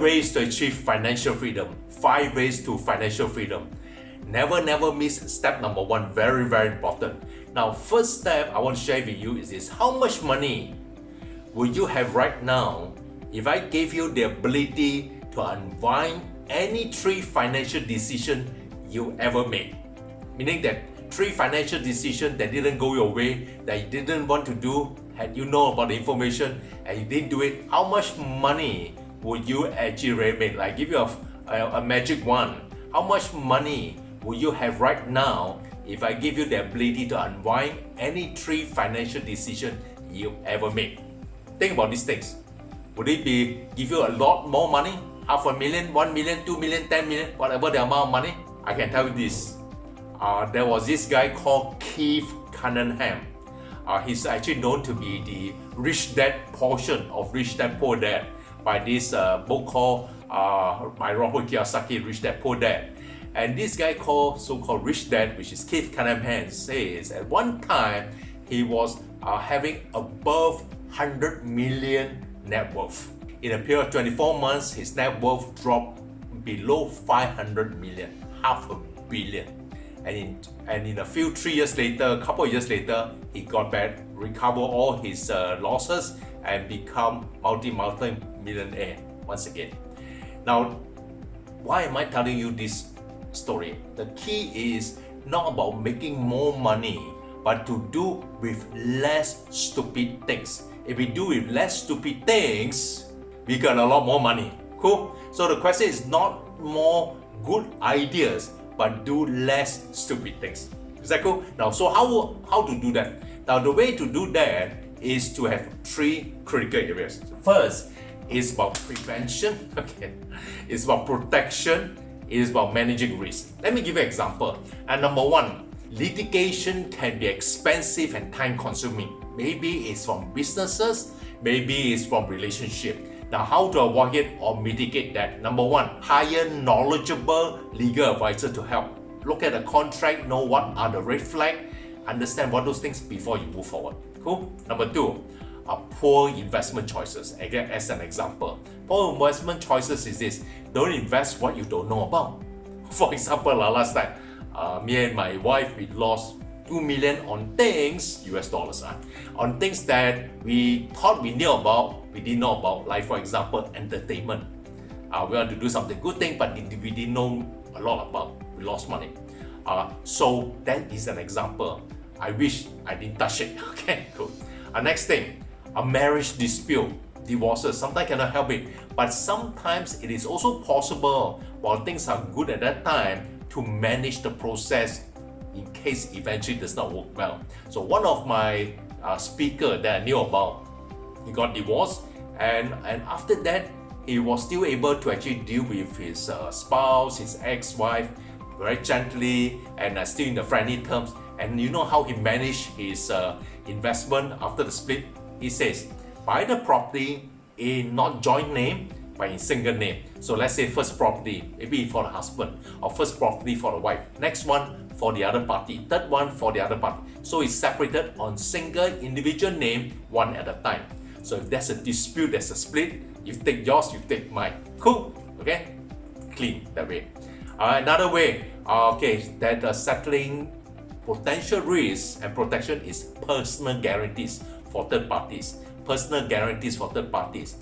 ways to achieve financial freedom. 5 ways to financial freedom. Never miss step number 1. Very important. Now, first step I want to share with you is this. How much money would you have right now if I gave you the ability to unwind any 3 financial decisions you ever made? Meaning that 3 financial decisions that didn't go your way, that you didn't want to do, had you know about the information and you didn't do it, how much money would you actually make? Like, give you a magic wand. How much money would you have right now if I give you the ability to unwind any 3 financial decisions you ever made? Think about these things. Would it give you a lot more money? $500,000, 1 million, 2 million, 10 million, whatever the amount of money? I can tell you this. There was this guy called Keith Cunningham. He's actually known to be the Rich Dad portion of Rich Dad Poor Dad by this book called by Robert Kiyosaki, Rich Dad Poor Dad. And this guy called so-called Rich Dad, which is Keith Cunningham, says at one time he was having above 100 million net worth. In a period of 24 months, his net worth dropped below 500 million, $500 million. And in a few 3 years later, a couple of years later, he got back, recovered all his losses, and become multi-millionaire once again. Now, why am I telling you this story? The key is not about making more money, but to do with less stupid things. If we do with less stupid things, we got a lot more money. Cool? So the question is not more good ideas, but do less stupid things. Is that cool? Now, so how to do that? Now, the way to do that is to have 3 critical areas. First is about prevention. Okay, it's about protection. It's about managing risk. Let me give you an example. And number 1, litigation can be expensive and time-consuming. Maybe it's from businesses, maybe it's from relationship. Now, how to avoid it or mitigate that? Number 1, hire knowledgeable legal advisor to help. Look at the contract, know what are the red flags, understand what those things before you move forward. Cool? Number 2, poor investment choices. Again, as an example, poor investment choices is this: don't invest what you don't know about. For example, last time, me and my wife, we lost $2 million on things, US dollars, on things that we thought we knew about, we didn't know about. Like, for example, entertainment. We want to do something good thing, but we didn't know a lot about. We lost money. So that is an example. I wish I didn't touch it. Okay, cool. Next thing, a marriage dispute, divorces. Sometimes cannot help it, but sometimes it is also possible, while things are good at that time, to manage the process in case eventually it does not work well. So one of my speaker that I knew about, he got divorced, and after that, he was still able to actually deal with his spouse, his ex-wife, very gently, and still in the friendly terms. And you know how he managed his investment after the split? He says, buy the property in not joint name, but in single name. So let's say first property, maybe for the husband, or first property for the wife. Next one for the other party. Third one for the other party. So it's separated on single individual name, one at a time. So if there's a dispute, there's a split, you take yours, you take mine. Cool? Okay? Clean that way. Another way, that settling potential risks and protection is personal guarantees for third parties. Personal guarantees for third parties.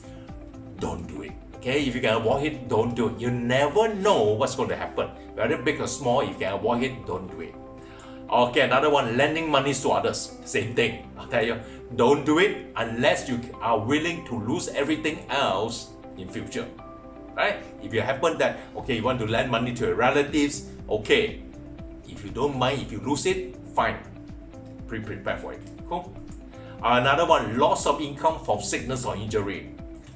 Don't do it. Okay, if you can avoid it, don't do it. You never know what's going to happen. Whether big or small, if you can avoid it, don't do it. Okay, another one, lending money to others. Same thing. I'll tell you, don't do it unless you are willing to lose everything else in future. Right? If you happen that, okay, you want to lend money to your relatives, okay. If you don't mind, if you lose it, fine. Prepare for it. Cool? Another one, loss of income from sickness or injury.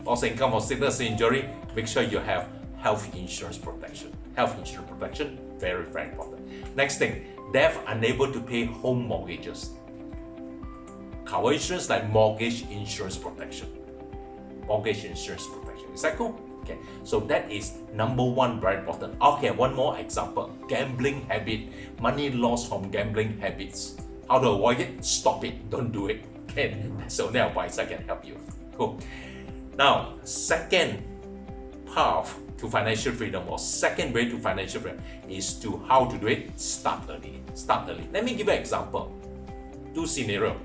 Loss of income from sickness or injury, make sure you have health insurance protection. Health insurance protection, very, very important. Next thing, death unable to pay home mortgages. Cover insurance like mortgage insurance protection. Mortgage insurance protection. Is that cool? Okay, so that is number 1, very important. Okay, one more example. Gambling habit. Money lost from gambling habits. How to avoid it? Stop it. Don't do it. Okay, so now advice I can help you. Cool. Now, second path to financial freedom, or second way to financial freedom, is to how to do it. Start early. Start early. Let me give you an example. Two scenarios.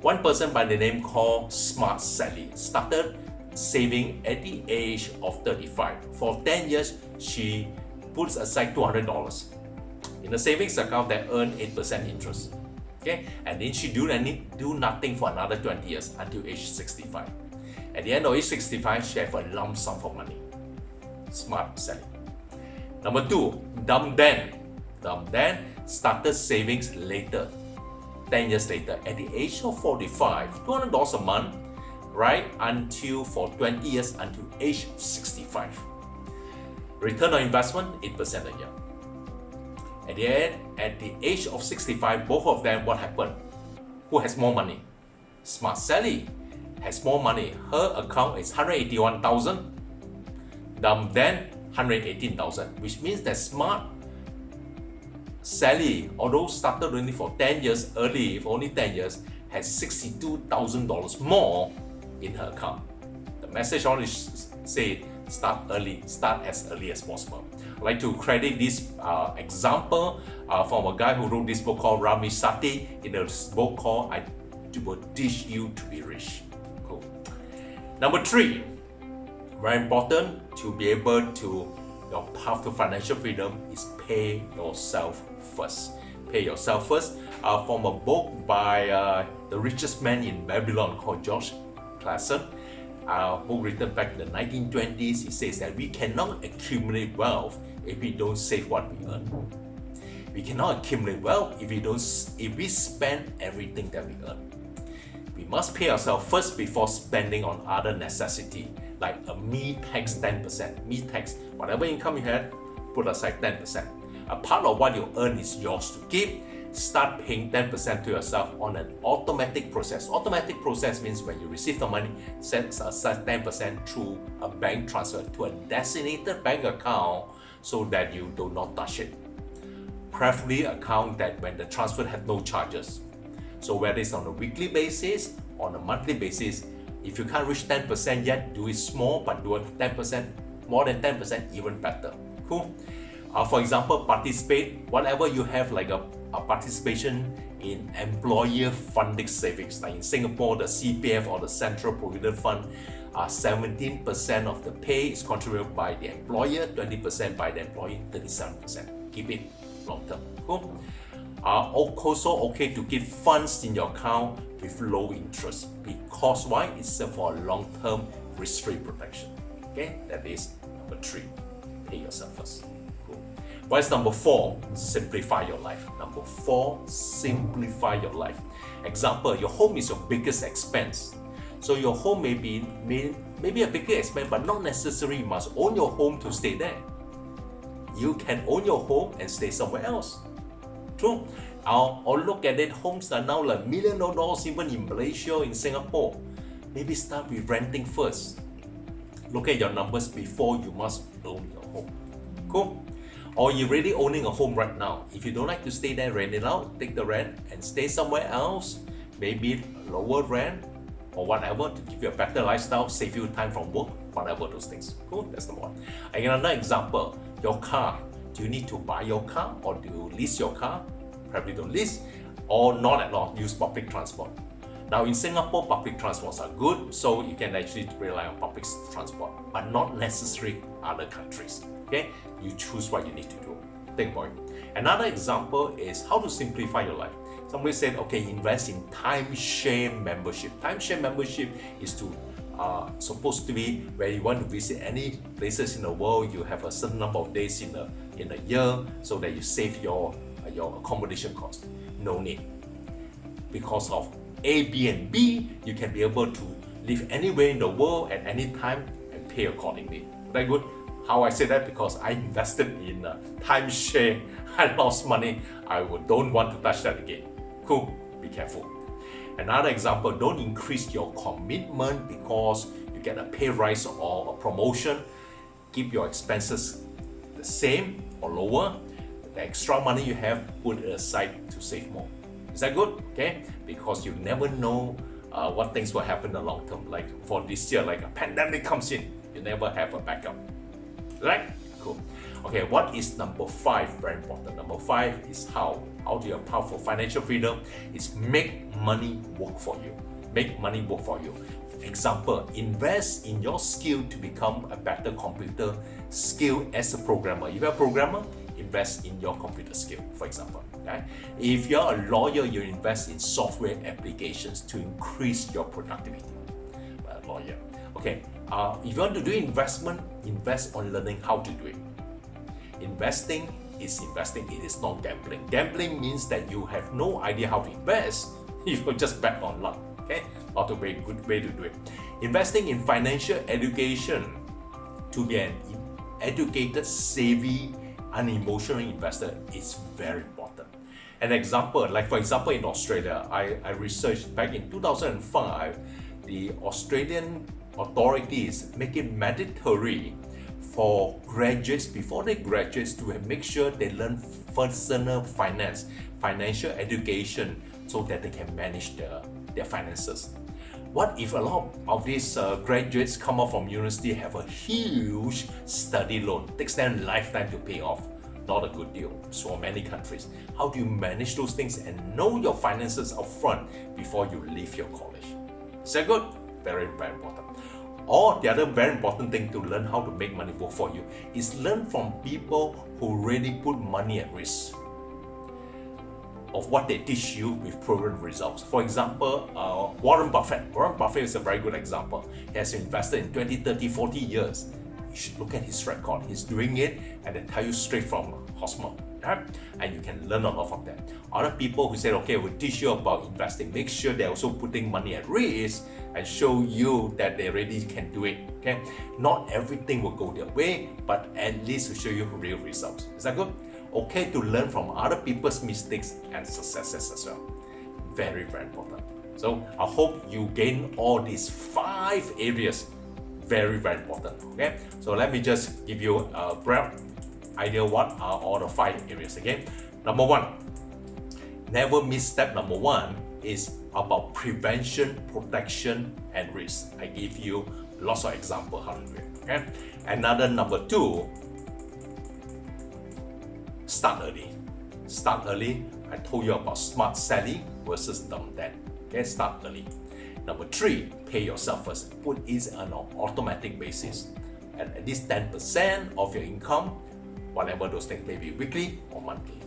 One person by the name called Smart Sally started saving at the age of 35. For 10 years, she puts aside $200 in a savings account that earned 8% interest. Okay, and then she do nothing for another 20 years until age 65. At the end of age 65, she have a lump sum of money. Smart Sally. Number two, Dumb Dan. Dumb Dan started savings later, 10 years later, at the age of 45, $200 a month, right, until for 20 years until age 65. Return on investment, 8% a year. At the end, at the age of 65, both of them, what happened? Who has more money? Smart Sally has more money. Her account is 181,000. Dumb Dan, 118,000, which means that Smart Sally, although started only for 10 years early, for only 10 years, has $62,000 more in her account. The message I want to say, start early, start as early as possible. I'd like to credit this example from a guy who wrote this book called Ramesh Sati, in a book called I Will Teach You to Be Rich. Cool. Number three, very important to be able to, your path to financial freedom is pay yourself first. Pay yourself first. From a book by the richest man in Babylon called George Clason, a book written back in the 1920s, he says that we cannot accumulate wealth if we don't save what we earn. We cannot accumulate wealth if we spend everything that we earn. We must pay ourselves first before spending on other necessity, like a me tax 10%. Me tax, whatever income you had, put aside 10%. A part of what you earn is yours to keep. Start paying 10% to yourself on an automatic process. Automatic process means when you receive the money, set aside 10% through a bank transfer to a designated bank account so that you do not touch it. Preferably account that when the transfer has no charges. So whether it's on a weekly basis, on a monthly basis, if you can't reach 10% yet, do it small, but do it 10%, more than 10%, even better. Cool. For example, participate, whatever you have, like a participation in employer funded savings. Like in Singapore, the CPF or the Central Provident Fund, 17% of the pay is contributed by the employer, 20% by the employee, 37%. Keep it long term. Cool. Also okay to keep funds in your account with low interest, because why? It's for long-term risk-free protection. Okay, that is number three. Pay yourself first. Cool. What is number four? Simplify your life. Number four, simplify your life. Example, your home is your biggest expense. So your home may be a bigger expense, but not necessarily you must own your home to stay there. You can own your home and stay somewhere else. True. Or look at it, homes are now like $1 million even in Malaysia, in Singapore. Maybe start with renting first. Look at your numbers before you must own your home. Cool. Or you're already owning a home right now. If you don't like to stay there, rent it out, take the rent and stay somewhere else. Maybe lower rent or whatever to give you a better lifestyle, save you time from work, whatever those things. Cool, that's number one. Another example, your car. Do you need to buy your car or do you lease your car? Probably don't lease, or not at all, use public transport. Now in Singapore, public transports are good, so you can actually rely on public transport, but not necessarily other countries. Okay, you choose what you need to do. Think about it. Another example is how to simplify your life. Somebody said, okay, invest in timeshare membership. Timeshare membership is to supposed to be where you want to visit any places in the world. You have a certain number of days in a year, so that you save your accommodation cost. No need. Because of Airbnb, you can be able to live anywhere in the world at any time and pay accordingly. Very good. How I say that? Because I invested in timeshare. I lost money. I don't want to touch that again. Cool. Be careful. Another example, don't increase your commitment because you get a pay rise or a promotion. Keep your expenses the same or lower. The extra money you have, put it aside to save more. Is that good? Okay? Because you never know what things will happen in the long term. Like for this year, like a pandemic comes in, you never have a backup. Right? Cool. Okay, what is number 5? Very important. Number 5 is how do you apply for financial freedom? Is make money work for you. Make money work for you. Example, invest in your skill to become a better computer skill as a programmer. If you're a programmer, invest in your computer skill, for example. Okay? If you're a lawyer, you invest in software applications to increase your productivity. A lawyer. Okay, if you want to do investment, invest on learning how to do it. Investing is investing, it is not gambling. Gambling means that you have no idea how to invest, you just bet on luck. Okay, not a very good way to do it. Investing in financial education, to be an educated, savvy, unemotional investor is very important. An example, like for example in Australia, I researched back in 2005, the Australian authorities make it mandatory for graduates, before they graduate, to make sure they learn personal finance, financial education, so that they can manage their finances. What if a lot of these graduates come out from university have a huge study loan, takes them a lifetime to pay off? Not a good deal for many countries. How do you manage those things and know your finances up front before you leave your college? Is that good? Very, very important. Or the other very important thing to learn how to make money work for you is learn from people who really put money at risk of what they teach you with proven results. For example, Warren Buffett. Warren Buffett is a very good example. He has invested in 20, 30, 40 years. You should look at his record. He's doing it and they tell you straight from horse mouth. Right? And you can learn a lot from that. Other people who say, okay, we'll teach you about investing, make sure they're also putting money at risk and show you that they really can do it. Okay, not everything will go their way, but at least to show you real results. Is that good? Okay, to learn from other people's mistakes and successes as well. Very, very important. So I hope you gain all these 5 areas. Very, very important. Okay, so let me just give you a brief idea what are all the 5 areas again. Number 1, never miss step number 1 is about prevention, protection, and risk. I give you lots of examples how to do it. Okay. Another number 2, start early. Start early. I told you about smart selling versus dumb debt. Okay, start early. Number 3, pay yourself first. Put it on an automatic basis. At least 10% of your income, whatever those things may be, weekly or monthly.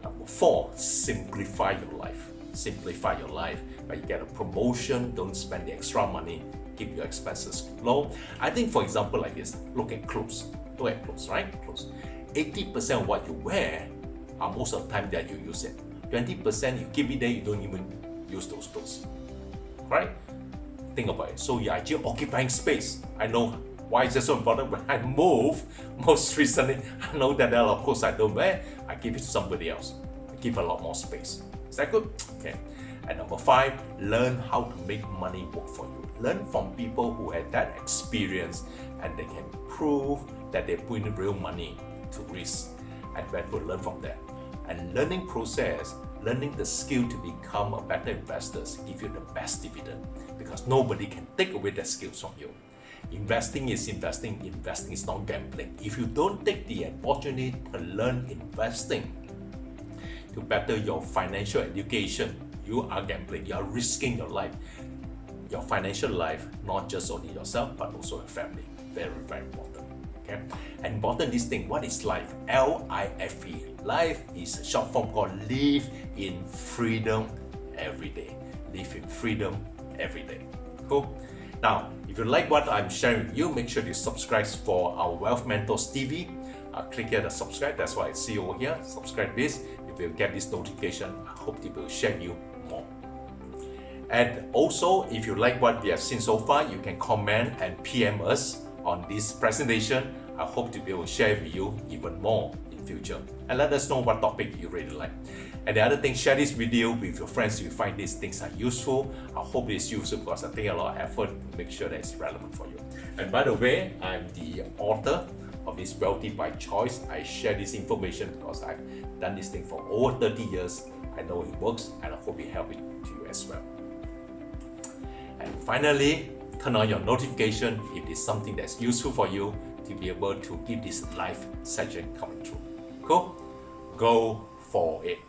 Number 4, simplify your life. Simplify your life. When you get a promotion, don't spend the extra money. Keep your expenses low. I think, for example, like this, look at clothes. Look at clothes, right? Clothes. 80% of what you wear are most of the time that you use it. 20% you keep it there, you don't even use those clothes. Right? Think about it. So you're actually occupying space. I know why is it so important. When I move, most recently, I know that there are a lot of clothes I don't wear. I give it to somebody else. I give a lot more space. Is that good? Okay. And number 5, learn how to make money work for you. Learn from people who had that experience and they can prove that they put in real money to risk, and then to learn from that. And learning process, learning the skill to become a better investor give you the best dividend, because nobody can take away the skills from you. Investing is investing. Investing is not gambling. If you don't take the opportunity to learn investing, to better your financial education, you are gambling. You are risking your life, your financial life, not just only yourself, but also your family. Very, very important. Okay? And important this thing, what is life? L-I-F-E. Life is a short form called live in freedom every day. Live in freedom every day. Cool? Now, if you like what I'm sharing with you, make sure you subscribe for our Wealth Mentors TV. Click here to subscribe. That's why I see over here. Subscribe this. If you get this notification, I hope it will share you more. And also, if you like what we have seen so far, you can comment and PM us on this presentation. I hope to be able to share with you even more in future. And let us know what topic you really like. And the other thing, share this video with your friends if you find these things are useful. I hope it's useful because I take a lot of effort to make sure that it's relevant for you. And by the way, I'm the author of this Wealthy by Choice. I share this information because I've done this thing for over 30 years. I know it works and I hope it helps to you as well. And finally, turn on your notification if it's something that's useful for you to be able to keep this live session coming through. Cool? Go for it.